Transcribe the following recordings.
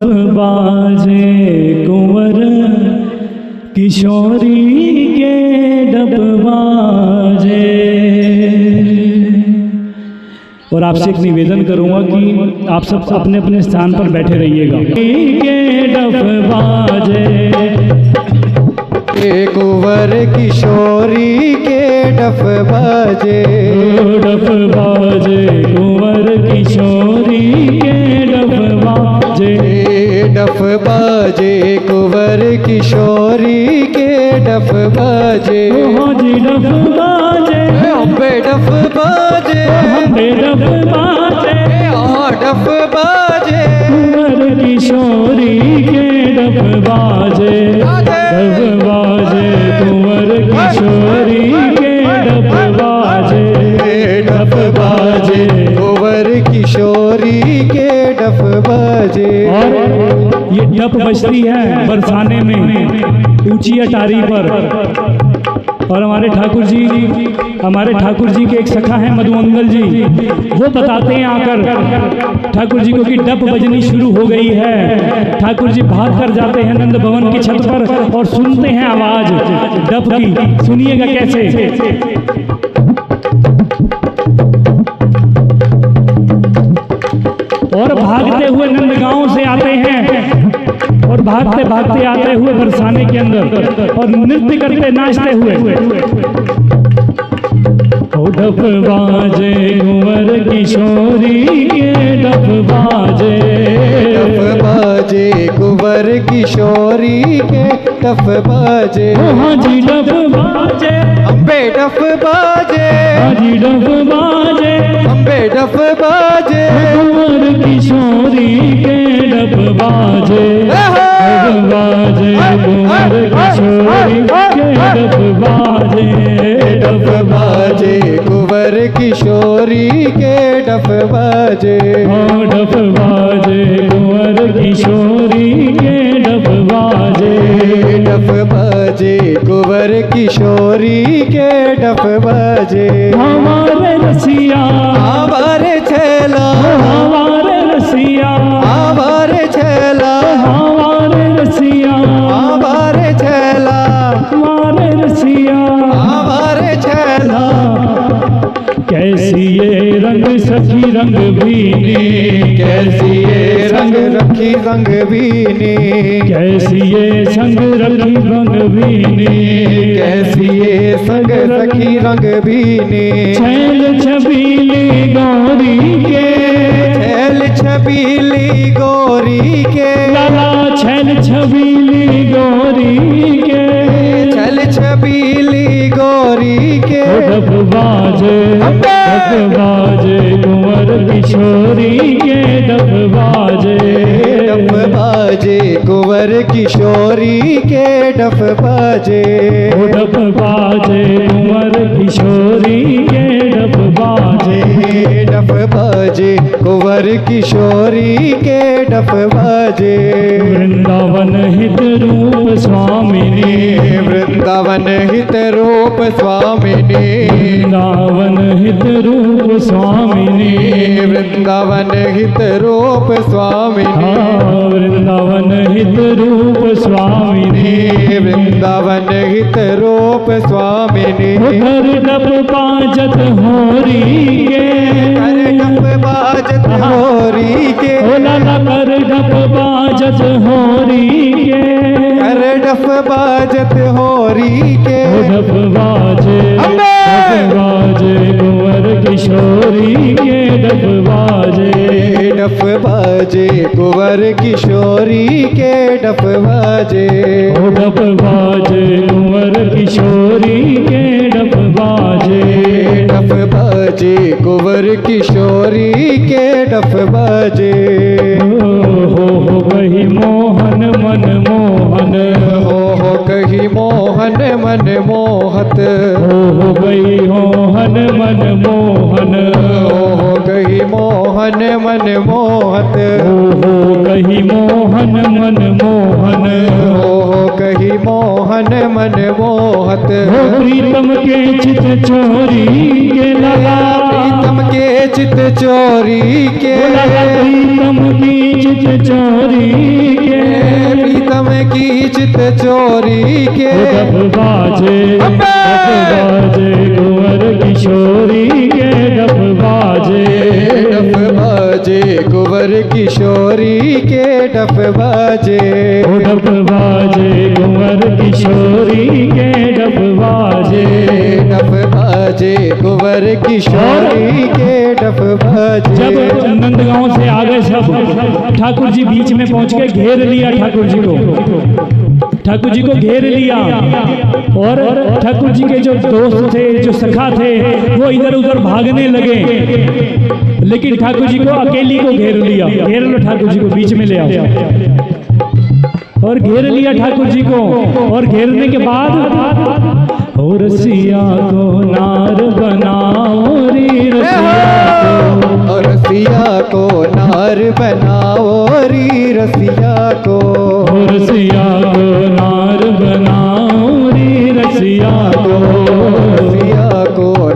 बाजे कुंवर किशोरी के डब बाजे। और आपसे एक निवेदन करूंगा कि आप सब अपने अपने स्थान पर बैठे रहिएगा। के डब बाजे कुंवर किशोरी के डफ बाजे, डफ बाजे कुंवर किशोरी के डफ बाजे, डफ बाजे कुंवर किशोरी के डफ बाजे। जी डफ बाजे अम्बे डफ बाजे, अम्बे डफ बाजे, डफ बाजे कुंवर किशोरी के डफ बाजे, डफ बाजे कुंवर किशोरी के डफ बाजे, डफ बाजे कुंवर किशोरी के डफ बाजे। और ये डफ बजती है बरसाने में ऊंची अटारी पर। और हमारे ठाकुर जी के एक सखा हैं मधुमंगल जी, वो बताते हैं आकर ठाकुर जी को कि डफ बजनी शुरू हो गई है। ठाकुर जी भाग कर जाते हैं नंद भवन की छत पर और सुनते हैं आवाज डफ की। सुनिएगा कैसे। और भागते हुए नंदगांव से आते हैं और भागते भागते आते हुए बरसाने के अंदर और नृत्य करते नाचते हुए। डफ बाजे कुंवर किशोरी के डफ बाजे, डफ बाजे कुंवर किशोरी के डफ बाजे। हाँ जी डफ बाजे, अम्बे डफ बाजे, हाँ जी डफ बाजे, अम्बे डफ बाजे कुंवर किशोरी के डफ बाजे, डफ बाजे कुंवर किशोरी के डफ बाजे, डफ बाजे कुंवर किशोरी के डफ बाजे। हाँ डफ बाजे कुंवर किशोरी के डफ बाजे, डफ बाजे कुंवर किशोरी के डफ बाजे। हमारे रसिया हमारे छेला, हमारे रसिया, हमारे छेला, हमारे रसिया, हमारे छेला, हमारे रसिया, हमारे छेला। कैसी ये रंग सखी रंग भीनी, कैसी ये रंग रखी रंग बीनी, कैसी ये संग रखी रंग भीनी, कैसी ये संग रखी रंग बीनी। छैल छबीली गौरी के, छैल छबीली गौरी के, लाला छैल छबीली गौरी के, छैल छबीली गौरी के। डफ बाजे, डफ बाजे कुंवर किशोरी के डफ बाजे, डफ बाजे कुंवर किशोरी के डफ बाजे। डफ बाजे कुंवर किशोरी के डफ बाजे, डफ बाजे कुंवर किशोरी के डफ बाजे। वृंदावन हित रूप स्वामिनी, वृंदावन हित रूप स्वामिनी, वृंदावन हित रूप स्वामिनी, वृंदावन हित रूप स्वामिनी, वृंदावन हित रूप स्वामिनी, वृंदावन हित रूप स्वामिनी। घर डप बाजत होरी के, कर डफ बाजत होरी के, ओ लाला कर डप बाजत होरी के, कर डफ बाजत होरी के। डफ बाजे, डफ बाजे कुंवर किशोरी के डफ बाजे, डफ बाजे कुंवर किशोरी के डफ बाजे। डफ बाजे कुंवर किशोरी के डफ बाजे, डफ बाजे कुंवर किशोरी के डफ बाजे। हो गई मोहन मन मोहन, हो कही मोहन मन मोहत, हो गई मोहन मन मोहन, हो गई मोहन मन मोहत, हो कही मोहन मन मोहन, हो कही मोहन मन मोहत। मोहत हो प्रीतम के चित चोरी के लगा, प्रीतम के चित चोरी के, प्रीतम की चित चोरी के, प्रीतम की चित चोरी के। डफ बाजे कुंवर किशोरी के, डफ बाजे कुंवर किशोरी के, डफ बाजे डफ बाजे कुंवर किशोरी के, डफ बाजे कुंवर किशोरी के, डफ बाजे। जब नंदगांव से आ गए सब, ठाकुर जी बीच में पहुंच के घेर लिया ठाकुर जी को, ठाकुर जी को घेर लिया। और ठाकुर जी के जो दोस्त थे, जो सखा थे, वो इधर उधर भागने लगे, लेकिन ठाकुर जी को अकेली को घेर लिया। घेर लो ठाकुर जी को, बीच में ले आओ। और घेर लिया ठाकुर जी को, और घेरने के बाद और रसिया को नार बनाओ री, रसिया को नार बनाओ री, रसिया को रसिया को नार बनाओ री, रसिया को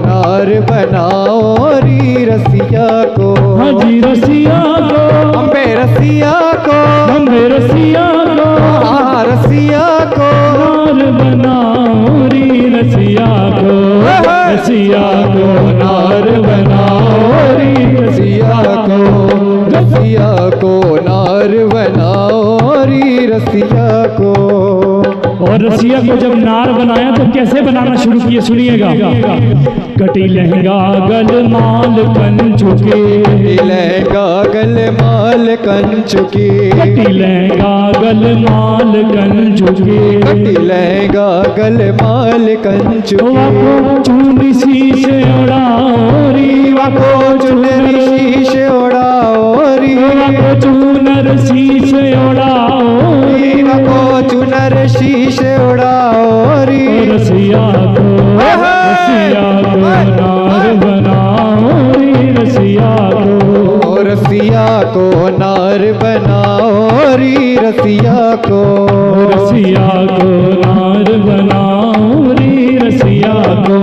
नार बनाओ री, रसिया को। हाँ जी रसिया को, अम्बे रसिया को, अम्बे रसिया को, रसिया को नार बनाओ री, रसिया को, रसिया को नार बनाओ री, रसिया को नार बनाओ री, रसिया को। और रसिया को जब नार बनाया तो कैसे बनाना शुरू किए, सुनिएगा। कटी लहंगा गल माल कंचुके, लहंगा गल माल कंचुके, कटी लहंगा गल माल कंचुके, कटी लहंगा गल माल कंचुके। वाको चुनरी शीश ओढ़ाओ री, वाको चुनरी शीश ओढ़ाओ री, वाको चुनर शीश ओढ़ाओ री, वाको चुनर शीश ओढ़ाओ री। रसिया को नार बनाओ री, रसिया को, रसिया को नार बनाओ री, रसिया को, रसिया को नार बनाओ री, रसिया को,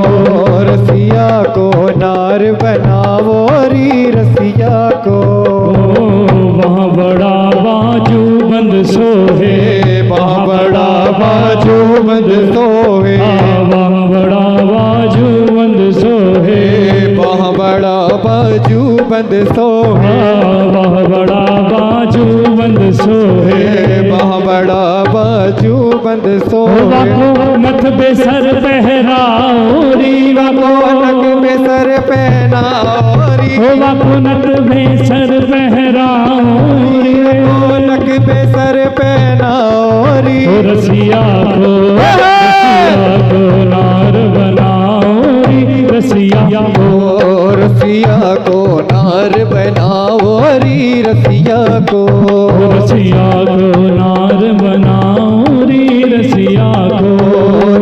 रसिया को नार बनाओ री, रसिया को। वहाँ बड़ा बाजू बंद सोहे, वहाँ बड़ा बाजू बंद सोहे, वहाँ बड़ा बाजू बंद सोहे, वहाँ बड़ा बाजू बंद सोहे, वहाँ बड़ा बाजू बंद सोहे, वहाँ बड़ा बाजू बंद सोहे। वाको नथ बेसर पहराओ री, वाको नक में सर पहनाओ री, वाको नथ बेसर पहराओ री, नक में सर पहनाओ री। रसिया को नार बनाओ री, रसिया को, रसिया को नार बनाओ री, रसिया को, रसिया को नार बनाओ री, रसिया को,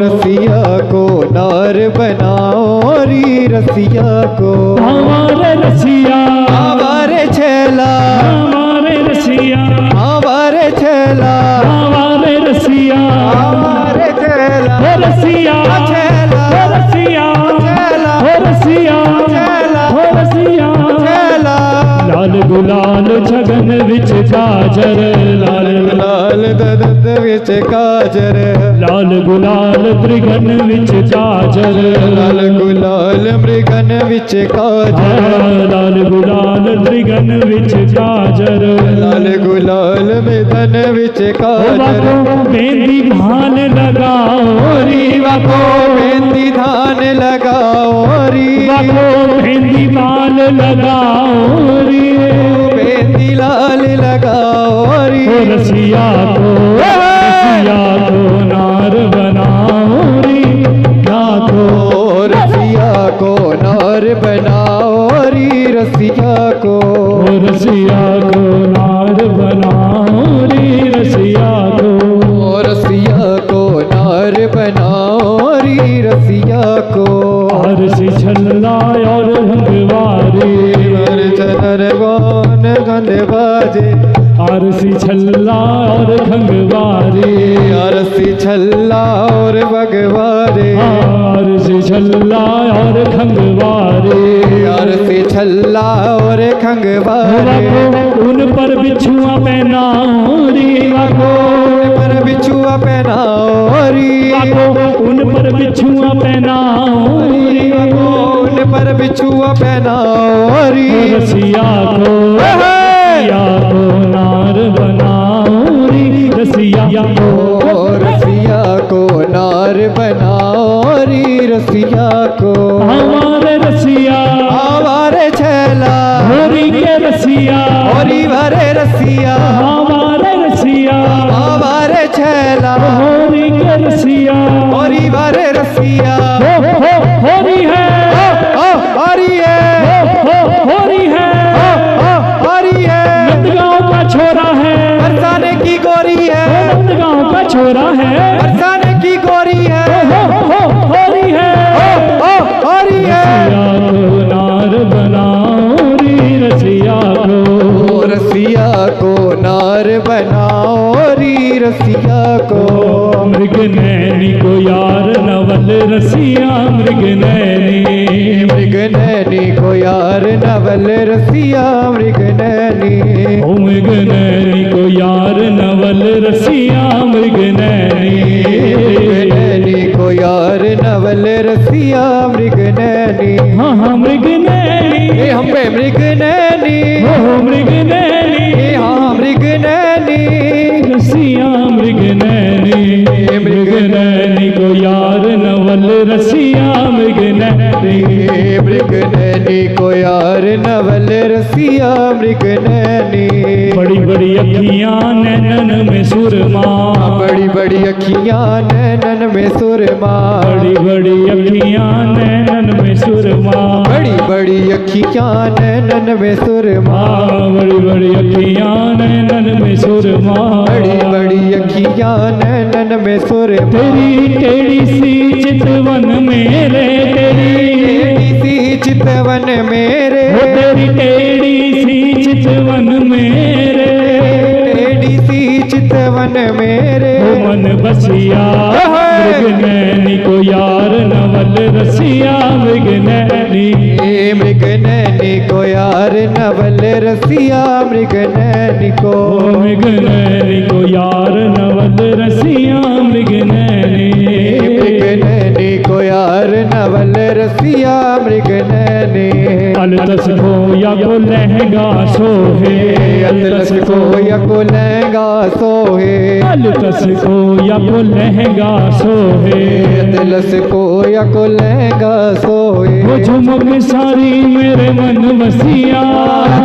रसिया को नार बनाओ री, रसिया को। हमारे रसिया, हमारे छेला, हमारे रसिया, हमारे छेला, हमारे रसिया, हमारे छेला, रसिया, छेला, रसिया, छेला, रसिया, रसिया, लाल गुलाल छगन विच काजर, लाल लाल ददत विच काजर, लाल गुलाल त्रिगन विच काजर, लाल गुलाल मृगन विच काजर, लाल गुलाल त्रिगन विच काजर, लाल गुलाल मृगन विच काजर। मेहंदी धान लगाओ री, वाको मेहंदी धान लगाओ री, वाको मेहंदी बाल लगाओ री, मेहंदी लाल लगाओ री। रसिया को नार बनाओ री, रसिया को नार बनाओ री, रसिया को, रसिया को नार बनाओ री, रसिया को, रसिया को नार बनाओ री, रसिया को। हरसी छल्ला और हंगवारी, चनर गौन गंध बाजे, आरसी छल्ला और खंगवारे, आरसी छल्ला और भगवारे, आरसी छल्ला और खंगवारे, आरसी छल्ला और खंगवारे। उन पर बिछुआ पहनारी, उन पर बिछुआ पहनारी, उन पर बिछुआ पहनारी, उन पर बिछुआ पहनारी। रसिया को, रसिया को नार बनाओरी, रसिया को, रसिया को नार बनाओरी, रसिया को। हमारे रसिया हमारे छैला होरी के रसिया, होरी भरे रसिया, हमारे रसिया हमारे छैला होरी के रसिया, होरी भरे रसिया। होरी है, होरी है, होरी है, होरी है। नंदगांव का छोरा है, बरसाने की गोरी है, नंदगांव का छोरा है, बरसाने की गोरी है, होरी है, होरी है। रसिया को नार बनाओरी, रसिया को, रसिया को नार बनाओरी, रसिया को। मृग नैनी को यार नवल रसिया, मृग नैनी, मृग नैनी को यार नवल रसिया, मृग नैनी। ओ मृग नैनी को यार नवल रसिया, मृग नैनी, मृग नैनी को यार नवल रसिया, मृग नैनी। हाँ हाँ मृग नैनी, हम पे मृग नैनी, हो मृग नैनी, हाँ मृग नैनी, रसिया मृग नैनी, मृग नैनी को यार नवल रसिया, मृग नैनी, मृग नैनी को यार नवल रसिया, मृग नैनी। बड़ी बड़ी अखियां नैनन में सुरमा, बड़ी बड़ी अखियां नैनन में सुरमा, बड़ी बड़ी अखियां नैनन में सुरमा, बड़ी बड़ी अखियां नैनन में सुरमा, बड़ी बड़ी अखियां नैनन में सुरमा, बड़ी बड़ी अखियां नैनन में सुरमा। तेरी टेढ़ी सी चितवन मेरे, तेरी सी चितवन मेरे, तेरी टेढ़ी सी चितवन मेरे, टेढ़ी सी चितवन मेरे। मन बसिया मृग नैनी को यार नवल रसिया, मृग नैनी, मृग नैनी को यार नवल रसिया, मृग नैनी को। मृग नैनी को यार नवल रसिया, मृग नैनी, मृग नैनी को यार नवल रसिया, मृग नैनी। अलतस को या को लहंगा सोहे, अतलस को या को लहंगा सोहे, अलतस को या को लहंगा सोहे, अतलस को या को लहंगा सोहे। वो झुमक सारी मेरे मन बसिया,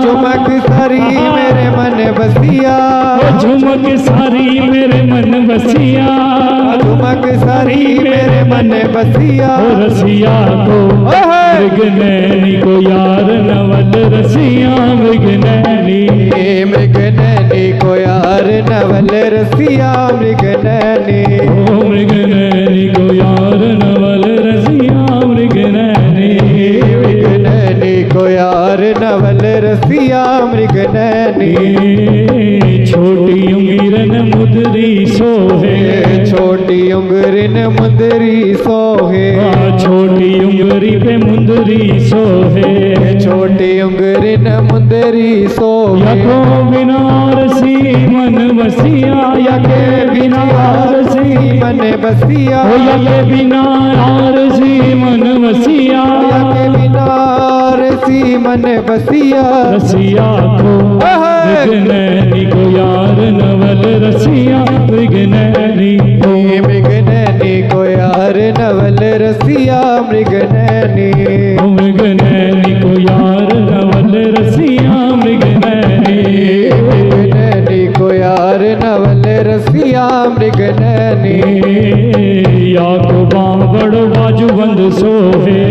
चुमक सारी मेरे मन बसिया, वो झुमक सारी मेरे मन बसिया, चुमक सारी मेरे मन बसिया। ओ रसिया को मृग नैनी को यार नवल रसिया, मृग नैनी, मृग नैनी को यार नवल रसिया, मृग नैनी। ओ मृग नैनी को यार नवल रसिया, मृग नैनी, मृग नैनी को यार नवल रसिया, मृग नैनी। छोटी उंगरन मुदरी सोहे, छोटी उंगरिन मुंदरी सोहे, छोटी उंगरी पे मुंदरी सोहे, छोटी उंगरिन मुंदरी सोहे। या को बिनारसी मन बसिया, या के बिनारसी मन बसिया, ओ या के बिनारसी मन बसिया, या के बिनारसी मन बसिया। रसिया को मृग नैनी को यार नवल रसिया, मृग नैनी, मृग नैनी को यार नवल रसिया, मृग नैनी। मृग नैनी को यार नवल रसिया, मृग नैनी, मृग नैनी को यार नवल रसिया, मृग नैनी। या को बड़ो बाजू बंद सोहे,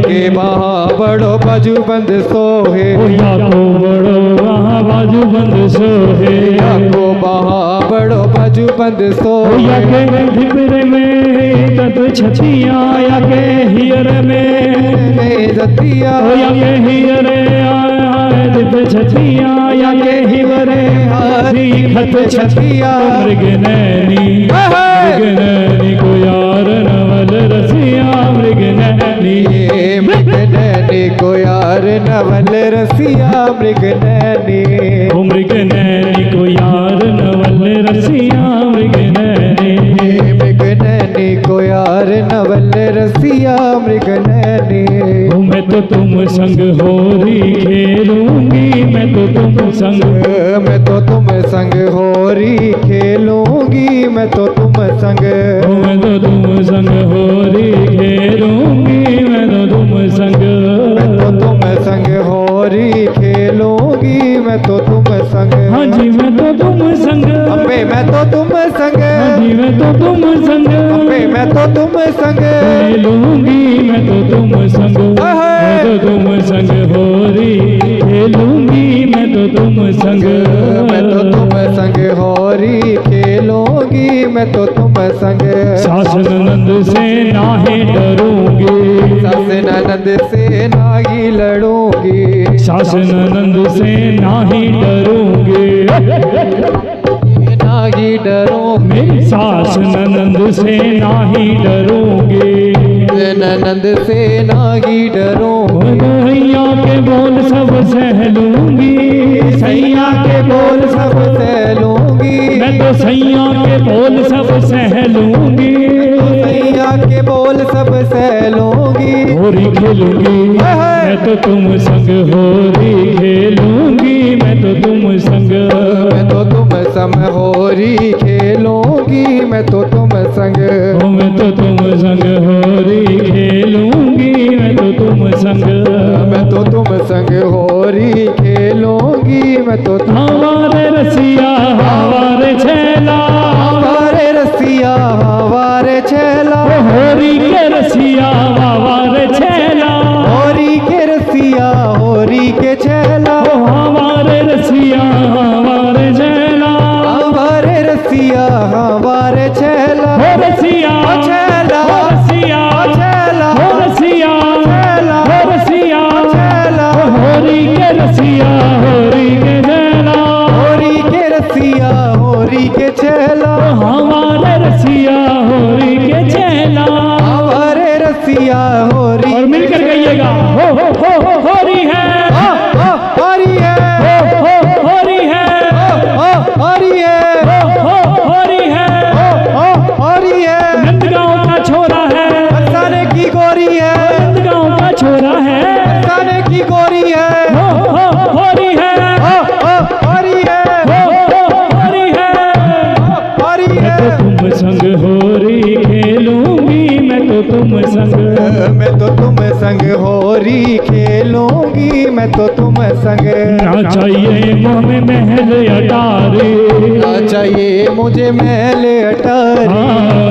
के महा बड़ो बाजू बंद सोहे, या को बड़ो वहाँ बाजू बंद सोहे, या को महा बड़ो बाजू बंद सोहे। या के धिपरे में तत छतिया, या के हियर में जतिया, या के हियर आए धिप छतिया या के हिवरे हारी खत छतिया मृग नैनी को यार नवल रसिया मृग नैनी को यार नवल रसिया मृग नैनी मृग नैनी को यार नवल रसिया मृग नैनी को यार नवल रसिया मृग नैनी मैं तो तुम संग होरी खेलूंगी मैं तो तुम संग होरी खेलूंगी मैं तो तुम संग होरी खेलूंगी मैं तो तुम संग होरी खेलूंगी मैं तो तुम संग हाँ जी मैं तो तुम संग अम्बे मैं तो तुम संग हाँ जी मैं तो तुम संग अम्बे मैं तो तुम संग खेलूंगी मैं तो तुम संग मैं तो तुम संग होरी खेलूंगी मैं तो तुम संग होरी खेलूंगी मैं तो तुम संग सास ननद से नाहे डरूंगी सास ननद से नाही लड़ूंगी सास ननद से नाही डरूंगी नाही डरूंगी मेरी सास ननद से नाही डरूंगी ननद से नाही डरूंगी सैया के बोल सब सह लूंगी सैया के बोल सब सह लूंगी मैं तो सैया के बोल सब सह लूंगी सैया के बोल सब सह लूंगी होरी खेलूंगी मैं तो तुम संग होरी खेलूंगी मैं तो तुम संग होरी खेलूंगी मैं तो तुम संग मैं तो तुम संग होरी खेलूंगी मैं तो तुम संग होरी खेलूंगी मैं तो हमारे रसिया हमारे छेला हमारे रसिया हमारे छेला होरी के रसिया हमारे छेला होरी के रसिया होरी के छेला हमारे रसिया हमारे छेला हमारे रसिया हमारे छेला रसिया छेला रसिया छेला रसिया छेला रसिया छेला होरी के रसिया होरी के छेला होरी के रसिया होरी के छेला हमारे रसिया होरी के छेला हमारे रसिया होरी और मिलकर कहिएगा हो होरी है होरी है होरी है होरी है होरी है होरी है नंदगांव का छोरा है फसाने की गोरी है नंदगांव का छोरा है फसाने की गोरी है होरी है होरी है होरी है होरी है मैं तो तुम संग होरी खेलूंगी मैं तो तुम संग होरी खेलूंगी मैं तो तुम संग ना चाहिए मुँह में महल अटारी ना चाहिए मुझे महल अटारी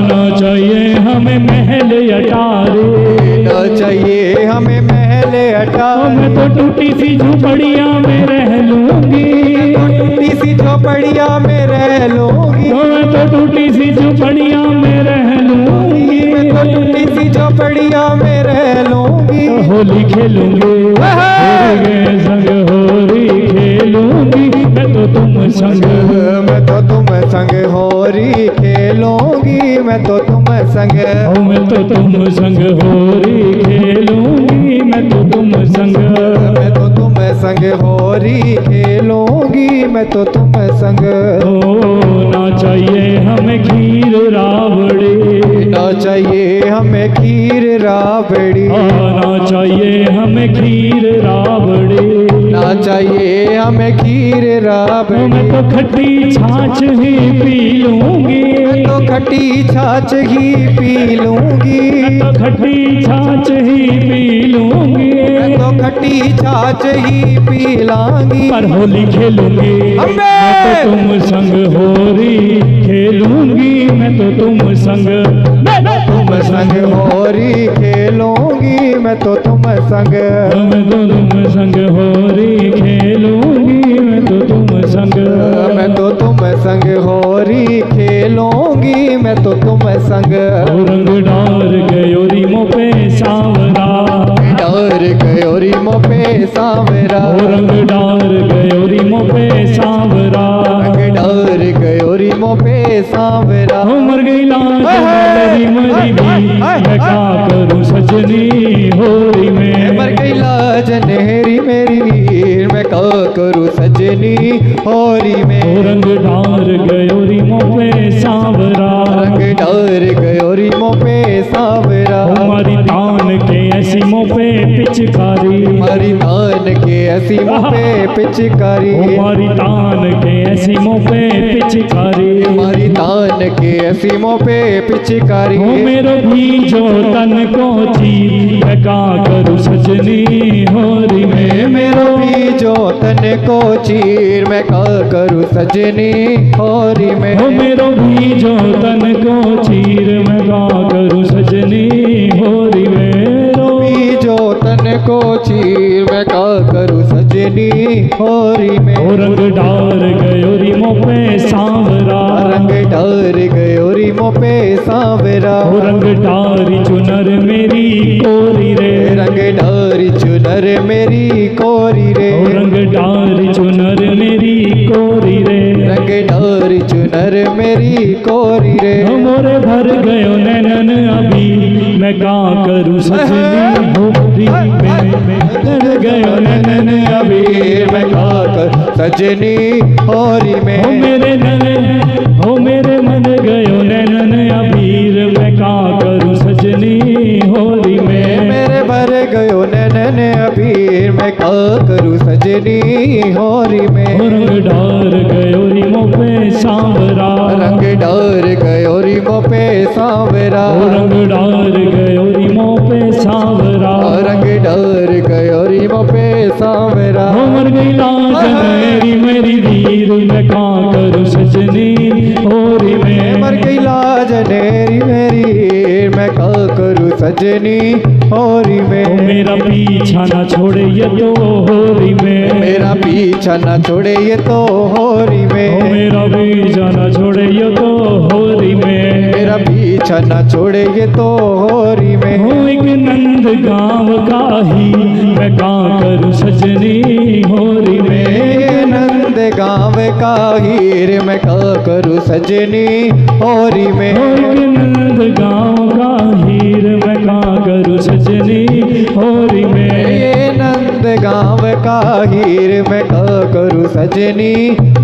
ना चाहिए हमें महल अटारी ना चाहिए हमें महल अटारी मैं तो टूटी सी झोपड़िया में रह लूंगी टूटी सी झोपड़िया में रह लूंगी मैं तो टूटी सी झोपड़िया में रह लूंगी टूटी सी झोपड़िया में रह लूंगी होली खेलूंगी संग होली खेलूंगी मैं तो तुम संग होरी खेलूंगी मैं तो तुम संग मैं तो तुम संग होली खेलूंगी मैं तो तुम संग होरी खेलूंगी मैं तो तुम संग ना चाहिए हमें खीर राबड़ी ना चाहिए हमें खीर राबड़ी ना चाहिए हमें खीर राबड़ी ना चाहिए हमें खीर राबड़ी मैं तो खट्टी छाछ ही पी लूंगी मैं तो खट्टी छाछ ही पी लूंगी तो खट्टी छाछ ही पी लूंगी मैं तो खट्टी छाछ ही पी लांगी पर होली खेलूंगी मैं तो तुम संग होली खेलूंगी मैं तो तुम संग होरी खेलूंगी मैं तो तुम संग मैं तो तुम संग होली खेलूंगी मैं तो तुम संग होरी खेलूंगी मैं तो तुम संग रंग डार गयो रीमो पे सांवरा डार गयो री मुँह पे सांवरा, रंग डार गयो री मुँह पे सांवरा, रंग डार गयो री मुँह पे सांवरा। मर गई लाज मेरी मरी भी, मैं क्या करूं सजनी होरी में। मर गई लाज नेहरी मेरी, मैं क्या करूं सजनी होरी में। रंग डार गयो री मुँह पे सांवरा, रंग डार गयो री मुँह पे सांवरा। हमारी तान के ऐसी मुँह पे पिचकारी, हमारी तान के ऐसी मुँह पे पिचकारी, हमारी तान के ऐसी मुँह पे पिचकारी, हमारी तान के ऐसी मुँह पे पिचकारी। हो मेरो भी जो तन को चीर, मैं क्या करूं सजनी होरी में। मेरो भी जो तन को चीर, मैं क्या करूं सजनी होरी में। हो मेरो भी जो तन को चीर, मैं क्या करूं सजनी होरी में। भी जो तन को चीर, मैं क्या करूं सजनी होरी में। हो रंग डार गयो री मुँह पे सांवरा, रंग डार गयो री मुँह पे सांवरा। हो रंग डारी चुनर मेरी कोरी रे, रंग डारी चुनर मेरी कोरी रे, हो रंग डारी चुनर मेरी कोरी रे, रंग डारी चुनर मेरी कोरी रे। हो मोरे भर गयो नैनन अभी, मैं क्या करूं सजनी होरी में। भर गयो नैनन अभी, मैं क्या करूं सजनी होरी में। हो मेरे नैन, हो मेरे मन गयो नैनन अबीर, मैं क्या करूं सजनी होरी में। मेरे भर गयो नैनन अबीर, मैं क्या करूं सजनी होरी में। रंग डार गयो री मुँह पे सांवरा, रंग डार गयो री मुँह पे सांवरा। रंग डार गयो री मुँह पे सांवरा, रंग डार गयो री मुँह पे सांवरा। हो मर गई लाज मेरी वीर, मैं क्या करूं सजनी होरी में। मर गई लाज नेरी मेरी, मैं क्या करूं सजनी होरी में। ओ मेरा पीछा ना छोड़े ये तो होरी में, मेरा पीछा ना छोड़े ये तो होरी ओ में। मेरा पीछा ना छोड़े ये तो होरी में। मेरा पीछा ना छोड़े ये तो होरी में। हो एक नंद गाँव का ही, मैं क्या करूं सजनी होरी में। नंद गाँव का हीर, मैं क्या करूं सजनी होरी में। हो एक नंद गाँव का हीर, मैं क्या करूं सजनी होरी में। ये नंद गाँव का हीर, मैं क्या करूं सजनी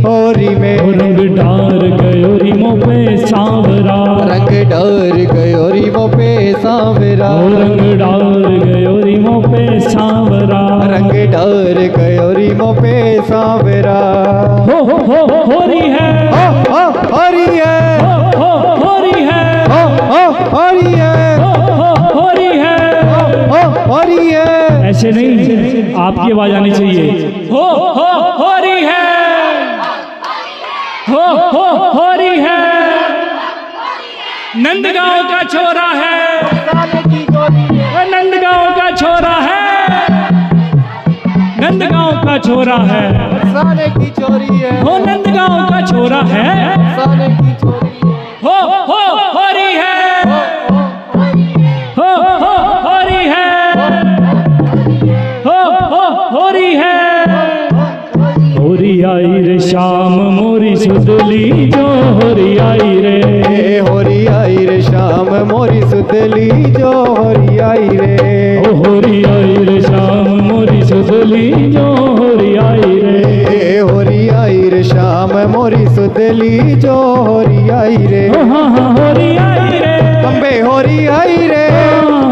होरी में। ओ रंग डार गयो री मुँह पे सांवरा, रंग डार गयो री मुँह पे सांवरा। ओ रंग डार गयो री मुँह पे सांवरा, रंग डार गयो री मुँह पे सांवरा। हो होरी है, होरी है, होरी है, होरी है, होरी है। होरी है। ऐसे नहीं, आपकी आवाज आनी चाहिए। होरी है, होरी है। नंदगांव का छोरा है, नंदगांव का छोरा है, नंदगांव का छोरा है। साले की चोरी है, हो नंदगांव का छोरा है, साले की चोरी है। होरी है, होरी है, होरी है। होरी आई रे शाम मोरी सुदली जो, होरी आई रे। होरी आई रे शाम मोरी सुदली जो, होरी आई रे। ओ होरी आई रे शाम मोरी सुदली जो, होरी आई रे। होरी आई रे शाम मोरी सुदली जो, होरी आई रे। हाँ होरी आई रे, अम्बे होरी आई रे,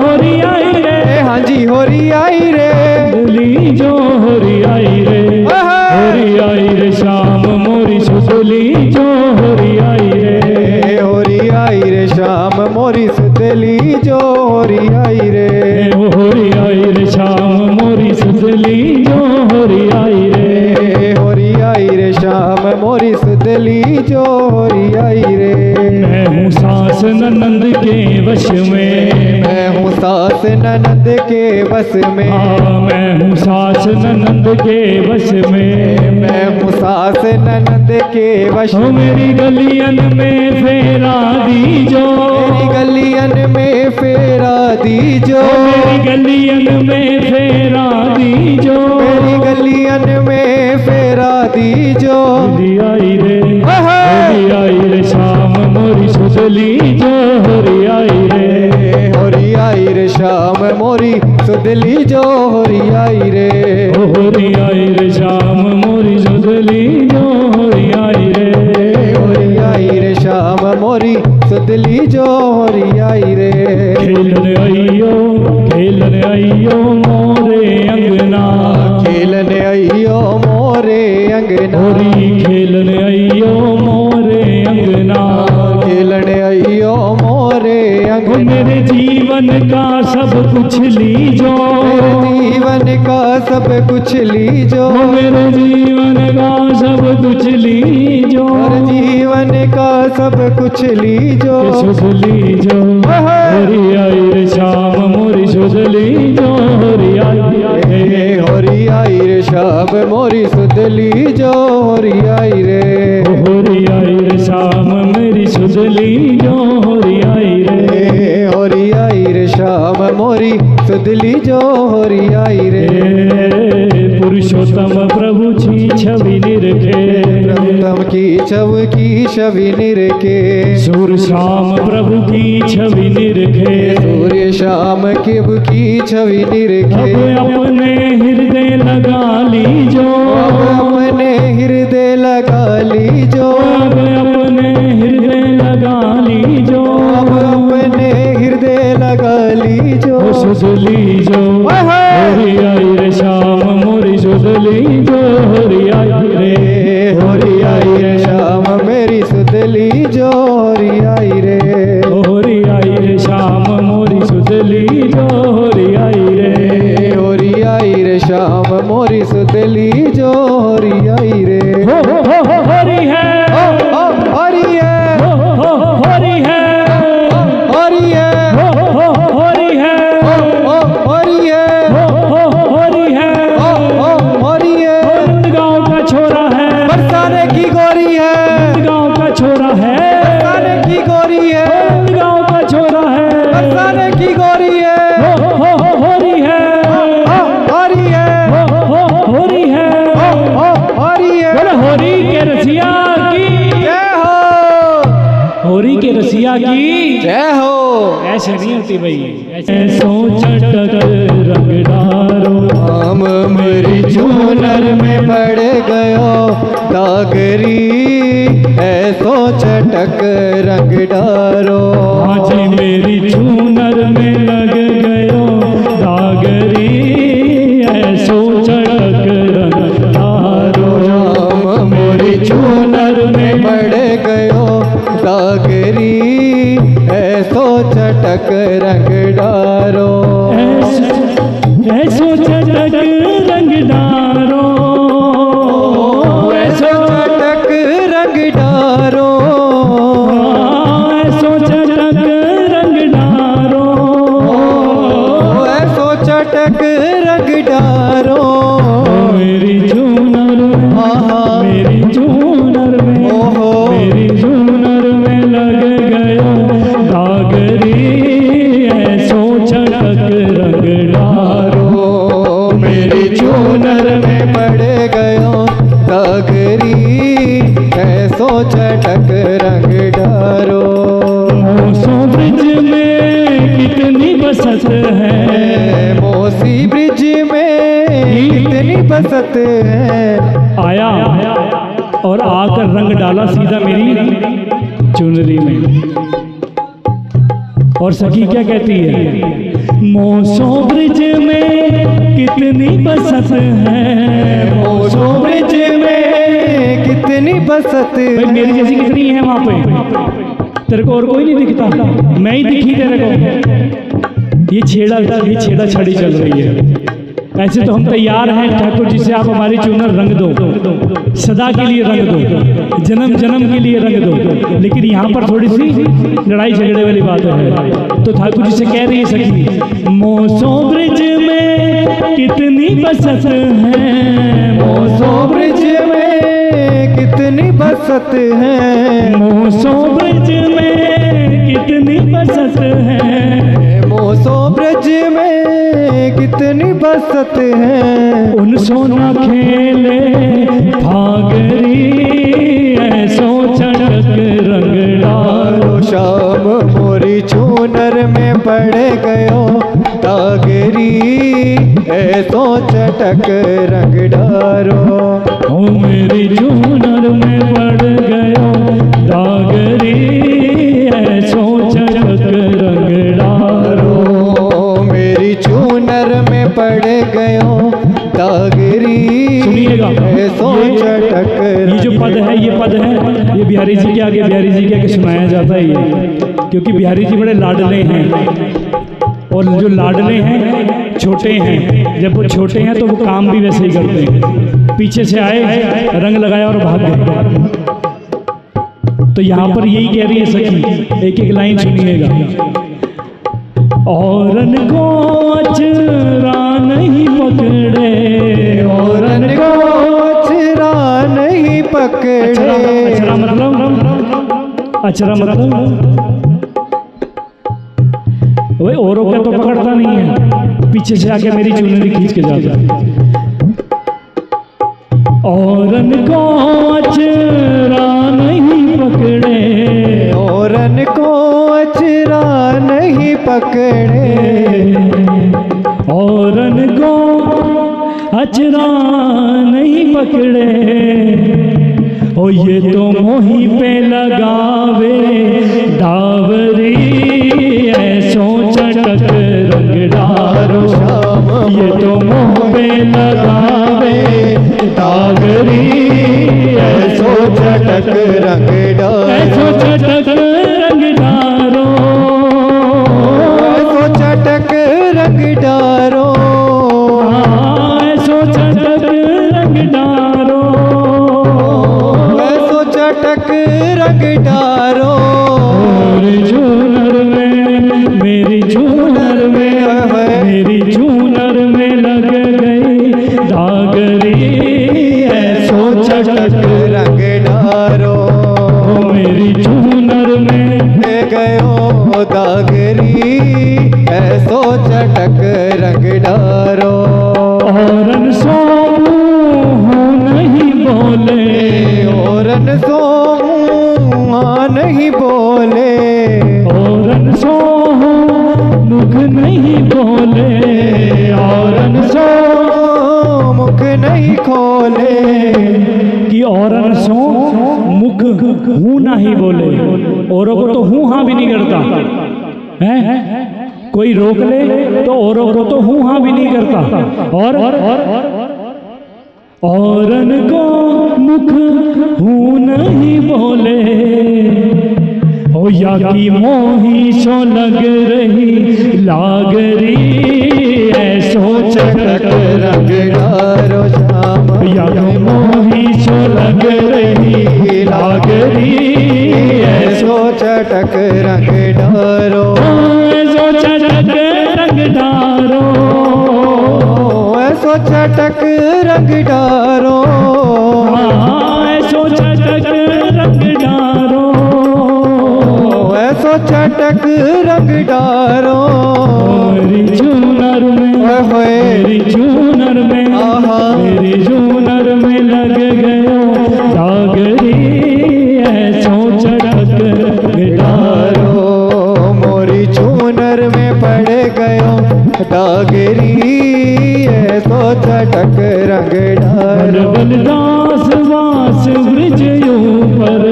होरी आई रे। हाँ जी होरी आई रे। सुदली जो, होरी आई रे। होरी आई रे शाम मोरी सुदली जो, होरी आई रे। होरी आई रे शाम मोरी सुदली जो, होरी आई रे। होरी आई रे शाम मोरी सुदली जो, होरी आई रे। होरी आई रे शाम मोरी सुदली जो, होरी आई रे। मैं हूँ सास ननंद के वश में, मैं हूँ सास ननंद के बस में। हाँ मैं हूँ सास ननंद के वश में। मैं हूँ सास ननंद के वश हो में। मेरी गलियन में फेरा दीजो, मेरी गलियन में फेरा दीजो। मेरी गलियन में सुधली जो होरियाई रे। होरियाई रे श्याम मोरी सुधली जो होरियाई रे। होरियाई रे श्याम मोरी सुधली जो होरियाई रे। खेलन आइयो मोरे अंगना। खेलन आइयो मोरे अंगना। होरी खेलन आइयो मोरे अंगना। खेलन आइयो मोरे अंगना। मेरे जीवन का सब कुछ लीजो। मेरे जीवन का सब कुछ लीजो। मेरे जीवन का सब कुछ लीजो। मेरे जीवन का सब कुछ लीजो। सुध लीजो होरियाई रे श्याम मोरी सुध लीजो होरियाई। होरियाई रे श्याम मोरी सुधली जो होरियाई रे। होरियाई रे श्याम मेरी सुध लीजो होरियाई रे। होरियाई रे श्याम मोरी सुधली जो होरियाई रे। पुरुषोत्तम प्रभु छी छवि निरखे। प्रभुतम की छवि निरखे। सूर्य श्याम प्रभु की छवि निरखे। सूर्य श्याम केव की छवि निरखे। अब अपने हृदय लगा लीजो। अपने हृदय लगा लीजो। अब अपने हृदय लगा लीजो। अपने हृदय लगा लीजो। सुध लीजो होरियाई रे श्याम मोरी सुध लीजो होरियाई रे। होरियाई रे श्याम मेरी सुधली जो होरियाई रे। होरियाई रे श्याम मोरी सुध लीजो होरियाई रे। होरियाई रे श्याम मोरी सुधली जो होरियाई रे। होरी है हरि है। होरी है हरि है। होरी है हरि है। होरी है। हरि है। गाँव का छोरा है। बरसाने की गोरी है। गाँव का छोरा है। बरसाने की गोरी है। गाँव का छोरा है। बरसाने की गोरी है। होरी है। हरि है। होरी है। हरि है। बोले होरी के रसिया की जय हो। होरी के रसिया की जय हो। ऐसे नहीं होती भाई। ऐसो चटक रंग डारो। हम मेरी चूनर में पड़ गयो दागरी। ऐसो चटक रंग डारो। आज मेरी चूनर में लग गयो दागरी। ऐसो चटक रंग डारो। हम मेरी चूनर में पड़ गयो दागरी। ऐसो चटक रंग डारो। ऐसो चटक रंग डारो। ऐसो चटक रंग डारो। ऐसो चटक रंग डारो। ऐसो चटक रंग डारो। मेरी चूनर में मेरी चूनर में मेरी चूनर में लग गयो दागरी। ऐसो चटक रंग डारो। मेरी चूनर में पड़ गयो दागरी। ऐसो चटक रंग डारो। मोसो ब्रिज में कितनी बसत है। मोसी ब्रिज में कितनी बसत है। आया और आकर रंग डाला सीधा मेरी चुनरी में। और सखी क्या कहती है। मोसो ब्रिज में कितनी बसत है। मोसो ब्रिज में कितनी बसत भाई मेरी जैसी कितनी है वहां पे। तेरे को और कोई नहीं दिखता। मैं ही दिखी तेरे को। ये छेड़ा छड़ी चल रही है। ऐसे तो हम तैयार हैं ठाकुर जी से, आप हमारी चुनर रंग दो, सदा के लिए रंग दो, जन्म जन्म के लिए रंग दो। लेकिन यहाँ पर थोड़ी सी लड़ाई झगड़े वाली बात है। तो ठाकुर जी से कह रही है सखी, मोसो ब्रिज में कितनी बसत है। मोसो ब्रिज में कितनी बसत है। मोसो ब्रिज में कितनी बसत है। मोसो ब्रिज में कितनी बसत है। उन सोना खेले भागरी। ऐसो चटक रंग डारो। शाम मोरी चूनर में पड़ गयो दागरी ऐसो चटक रंग डारो। ओ मेरी चूनर में पड़ गयो दागरी ऐसो चटक रंग डारो। मेरी चूनर में पड़ गयो दागरी सुनिएगा, ऐसो चटक। ये जो पद है, ये पद है, ये बिहारी जी के आगे, बिहारी जी के आगे सुनाया जाता है ये, क्योंकि बिहारी जी बड़े लाडले हैं। और जो लाडले हैं छोटे हैं, जब वो छोटे हैं तो वो काम भी वैसे ही करते हैं। पीछे से आए, रंग लगाया और भाग गए। तो यहाँ पर यही कह रही है सखी, एक एक लाइन सुनिएगा। औरन को अचरा नहीं पकड़े, औरन को अचरा नहीं पकड़े। अचरा मतलब, अचरा मतलब वही औरों का तो पकड़ता नहीं है, पीछे से आके मेरी चुनरी खींच के जाता है। औरन को अचरा नहीं पकड़े, औरन को अचरा नहीं पकड़े। औरन को अचरा नहीं पकड़े। ओ ये तो मोही पे लगावे डावरी ऐसो चटक रंग डारो। ये तो मोह पे लगावे डावरी ऐसो चटक रंग डारो। ऐसो चटक रंग डारो। ऐसो चटक रंग डारो। ऐसो चटक रंग डारो। ऐसो चटक रंग डारो। मेरी चूनर में, मेरी चूनर में, मेरी चूनर में लग गई दागरी ऐसो चटक रंग डारो। मेरी चूनर में गयो दागरी ऐसो चटक रंग डारो। औरन सो नहीं बोले, औरन सो नहीं बोले। औरन सो मुख नहीं बोले, औरन सो मुख नहीं खोले। कि औरन सो मुख हूँ नहीं बोले। औरों को तो हूँ हाँ भी नहीं करता है, कोई रोक ले तो औरों को तो हूँ हाँ भी नहीं करता। और औरन को मुख हूँ नहीं बोले। ओ या की मोही सो लग रही लागरी ऐसो चटक रंग डारो श्याम। या की मोही सो लग रही लागरी ऐसो चटक रंग डारो। ऐसो चटक रंग डारो। ऐसो चटक रंग डारो। ऐसो चटक रंग डारो। ऐसो चटक रंग डारो। मेरी चूनर में, मेरी चूनर में, मेरी चूनर में लग गयो दागरी ऐसो चटक डारो। मोरी चूनर में पड़ गयो दागरी ऐसो चटक रंग डारो। बलदास वास ब्रज ऊपर,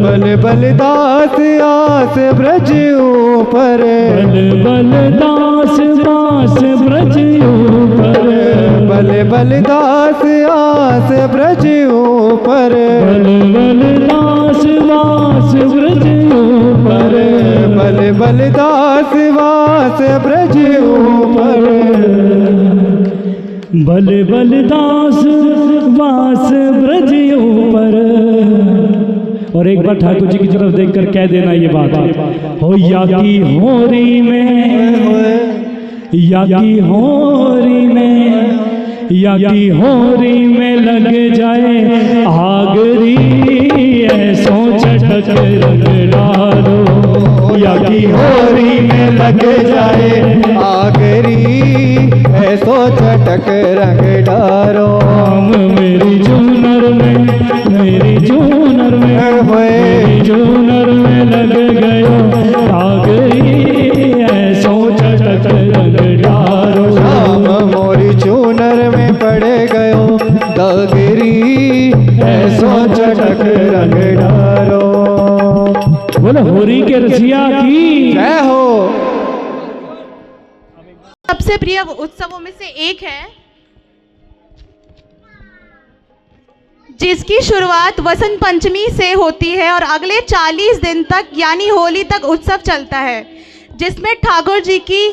बलदास आस ब्रज ऊपर। बलदास वास ब्रज ऊपर। बलदास आस ब्रज ऊपर। बलदास वास ब्रज ऊपर। बलदास वास ब्रज ऊपर। बलदास वास ब्रज ऊपर। और एक बार ठाकुर जी की तरफ देखकर कह देना ये बात, हो या की होरी में, या की होरी में, या की होरी में लग जाए आगरी ऐसो चटक रंग डारो। या की होरी में लग जाए आगरी ऐसो चटक रंग डारो। मेरी चूनर में, मेरी चूनर में, मेरी चूनर में लग गयो आगरी ऐसो चटक रंग डारो। बोले होरी के रसिया की जय हो। सबसे प्रिय उत्सवों में से एक है जिसकी शुरुआत वसंत पंचमी से होती है और अगले 40 दिन तक यानी होली तक उत्सव चलता है, जिसमें ठाकुर जी की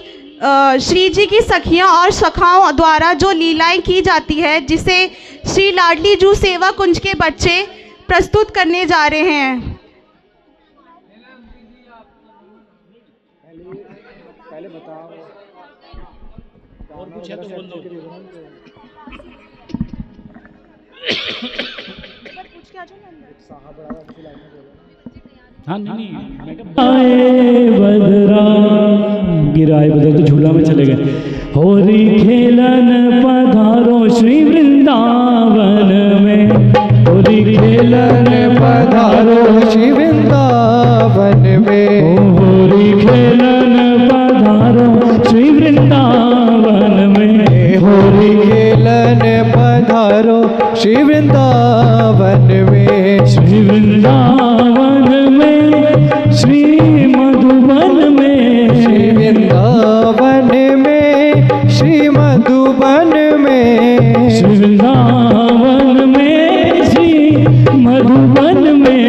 श्री जी की सखियों और सखाओं द्वारा जो लीलाएं की जाती है, जिसे श्री लाडली जू सेवा कुंज के बच्चे प्रस्तुत करने जा रहे हैं। हाँ नहीं बदरा गिराए बदल तो झूला में चले गए। होरी खेलन पधारो श्री वृंदावन में, होरी खेलन पधारो श्री वृंदावन में, होरी खेलन पधारो श्री वृंदावन में, होरी खेलन पधारो श्री वृंदावन में, श्री वृंदावन में श्री मधुबन में, श्री वृंदावन में श्री मधुबन में, श्री वृंदावन में श्री मधुबन में,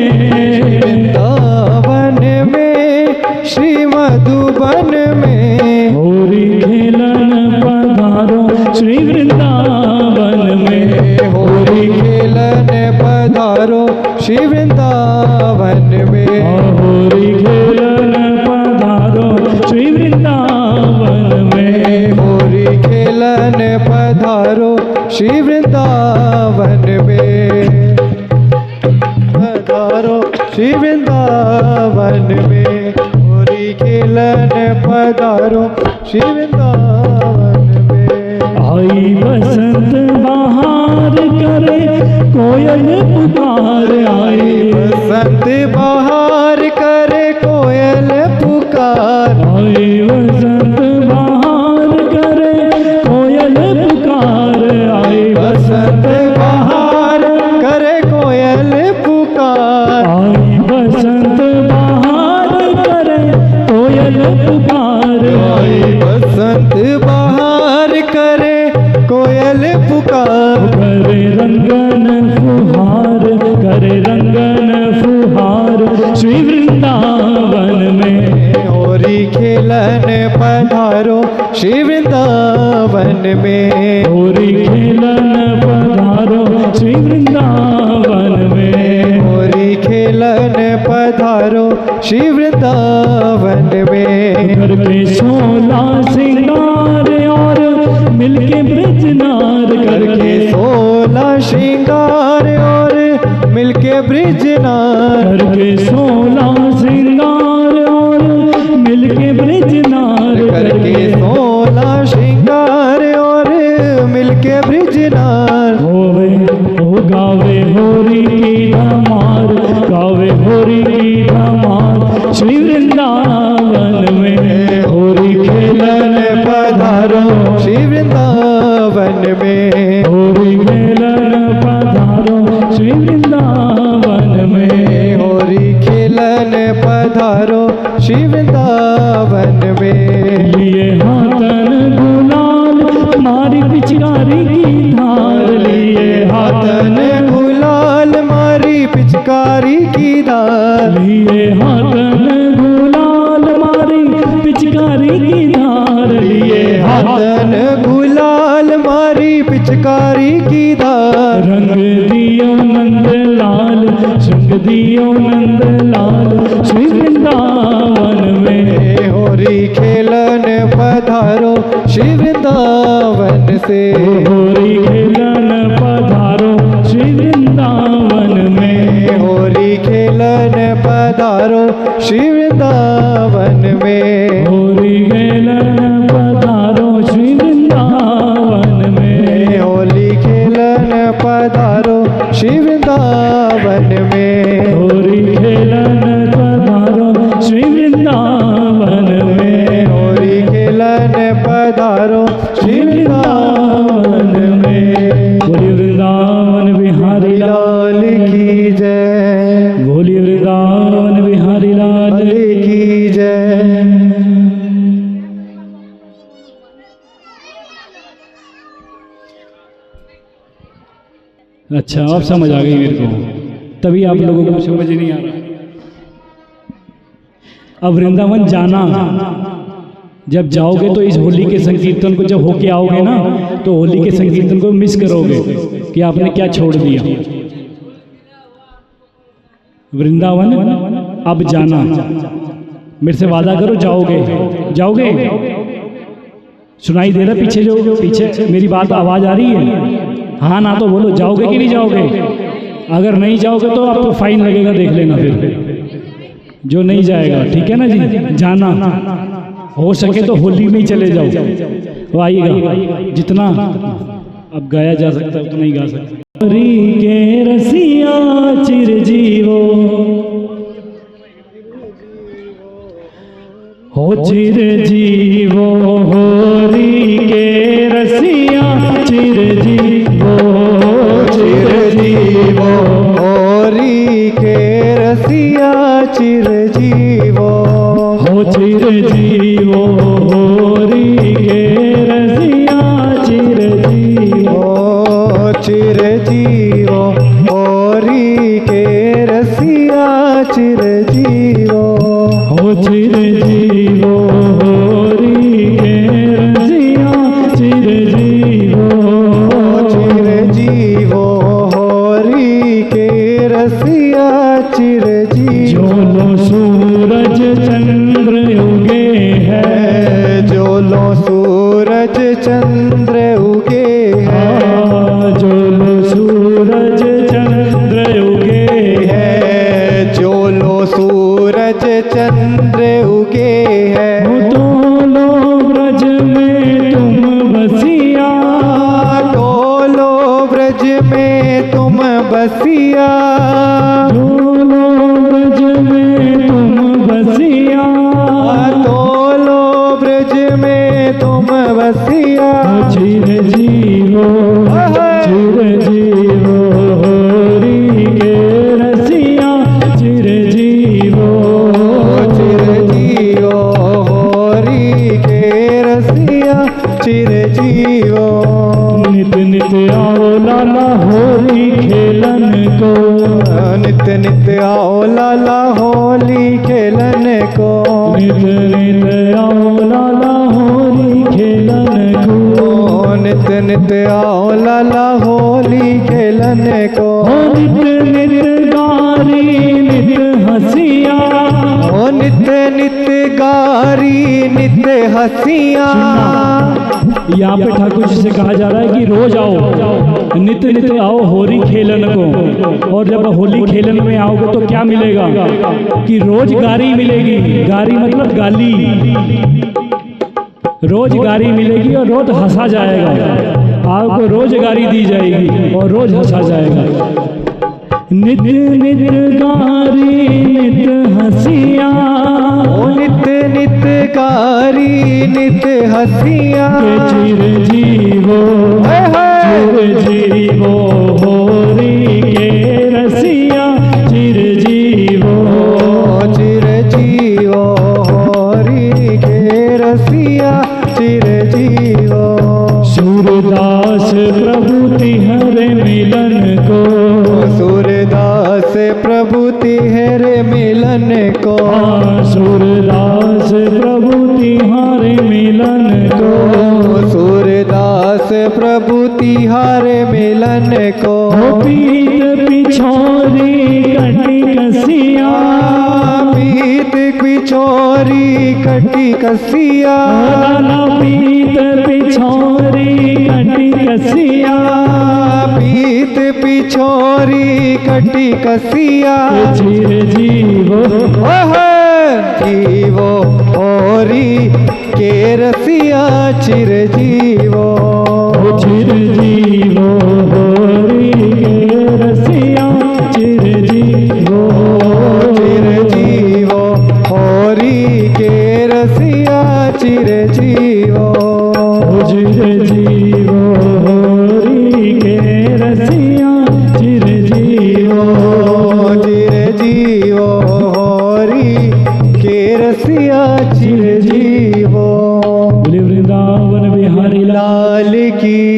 वृंदावन में श्री मधुबन में, होरी खेलन पधारो श्री वृंदावन में, होरी खेलन पधारो श्री वृंदावन में, होरी खेलन पधारो श्री वृंदावन में, होरी खेलन पधारो श्री वृंदावन में, पधारो श्री वृंदावन में, होरी खेलन पधारो श्री वृंदावन में। आई बसंत बहार करे कोयल पुकार, आई बसंत बहार करे कोयल पुकार, आई बसंत बहार करे कोयल पुकार, आई बसंत बहार करे कोयल पुकार, आई बसंत बहार करे कोयल पुकार, आई बसंत बहार करे कोयल पुकार, करे रंगन फुहार, करे रंगन फुहार श्री वृंदावन में, होरी खेलन पधारो श्री वृंदावन में, होरी खेलन पधारो श्री वृंदावन में, होरी खेलन पधारो श्री वृंदावन में, करके 16 श्रृंगार और मिलके ब्रजनार, करके 16 श्रृंगार और मिलके ब्रिजनार, करके 16 श्रृंगार और मिलके ब्रजनार, करके 16 श्रृंगार और मिलके ब्रिजनार, होवे हो गावे होरी की धमार, गावे होरी की धमार श्री वृंदावन में, होरी खेलन पधारो श्री वृंदावन में, होरी खेलन पधारो श्री वृंदावन में, होरी खेलन पधारो श्री वृंदावन में, लिए हाथन गुलाल मारी पिचकारी की धार, लिए हाथन गुलाल मारी पिचकारी की धार, लिए हाथन गुलाल मारी पिचकारी की धार, लिए हाथन गुलाल मारी पिचकारी की धार, रंग दियो नंद लाल, रंग दियो नंद लाल श्री वृंदावन में, होरी खेलन पधारो श्री वृंदावन से, होरी खेलन पधारो श्री वृंदावन में, होरी खेलन पधारो श्री वृंदावन में, होरी खेलन पधारो श्री वृंदावन में, होली खेलन पधारो श्री वृंदावन में, होरी खेलन पधारो श्री वृंदावन में, होरी खेलन पधारो श्री वृंदावन में। बोलिए वृंदावन बिहारी लाल लाल की जय। बोलिए वृंदावन बिहारी लाल लाल की जय। अच्छा, अब समझ आ गई मेरे को, तभी आप लोगों को समझ नहीं आ रहा। अब वृंदावन जाना, जब जाओगे तो इस होली के संकीर्तन को जब होके आओगे ना, तो होली के संकीर्तन को मिस करोगे कि आपने क्या छोड़ दिया। वृंदावन अब जाना, मेरे से वादा करो जाओगे, जाओगे। सुनाई दे रहा पीछे, जो पीछे मेरी बात आवाज आ रही है? हाँ ना तो बोलो, जाओगे कि नहीं जाओगे? अगर नहीं जाओगे तो आपको फाइन लगेगा, देख लेना फिर जो नहीं जाएगा, ठीक है ना जी। जाना हो सके तो होली में ही चले जाओ, वो आइएगा। जितना अब गाया जा सकता है उतना ही गा सकते। हरि के रसिया चिरजीवो हो, चिरजीवो होरी के रसिया चिरजीवो, चिरजीवो होरी के रसिया चिरजीवो हो, चिरजीवो होरी के रसिया चिरजीवो, चिरजीवो होरी के रसिया चिरजीवो हो, चिरजीवो होरी के रसिया चिरजीवो, चिरजीवो होरी के रसिया चिरजीवो। जो लो सूरज चंद्र उगे है, जो लो सूरज चंद्र उगे है, जो लो सूरज चंद्र उगे है, जो लो सूरज चंद्र उगे है। डोलो ब्रज में तुम बसिया, डोलो ब्रज में तुम बसिया, डोलो ब्रज में तुम बसिया, डोलो ब्रज में तुम बसिया। चिरजीवो चिरजीवो होरी के रसिया चिरजीवो, चिरजीवो होरी के रसिया चिरजीवो। नित नित आओ लाला होली खेलन को, नित नित आओ लाला होली खेलन को, नित नित आओ लाला होली खेलन को, नित नित आओ लाला होली खेलन को। नित नित गारी नित हंसिया, ओ नित नित गारी नित हंसिया। यहाँ पे ठाकुर जी से कहा जा रहा है कि रोज आओ, नित नित आओ होली खेलन को। और जब होली खेलन में आओगे तो क्या मिलेगा कि रोज गारी मिलेगी। गारी मतलब गाली, रोज गारी मिलेगी और रोज हंसा जाएगा। आपको रोज गारी दी जाएगी और रोज हंसा जाएगा। नित नित गारी नित हंसिया, ओ नित नित गारी नित हंसिया। चिरजीवो चिरजीवो होरी के रसिया चिरजीवो, चिरजीवो होरी के रसिया चिरजीवो। सूरदास प्रभु तिहरे मिलन को, सूरदास प्रभु तिहरे मिलन को, सूरदास प्रभु तिहारे मिलन को, सूरदास प्रभु तिहारे मिलन को। पीत पिछोरी कटी कसिया, पीत पिछोरी कटी कसिया। पीत पिछोरी कटी कसिया, पीत पिछोरी कटी कसिया। चिरजीवो जीवो होरी के रसिया चिरजीवो, चिरजीवो होरी के रसिया चिरजीवो, चिरजीवो होरी के रसिया चिरजीवो, चिरजीवो होरी के रसिया चिरजीवो, चिरजीवो होरी रसिया चिरजीवो। बोले वृंदावन बिहारी लाल की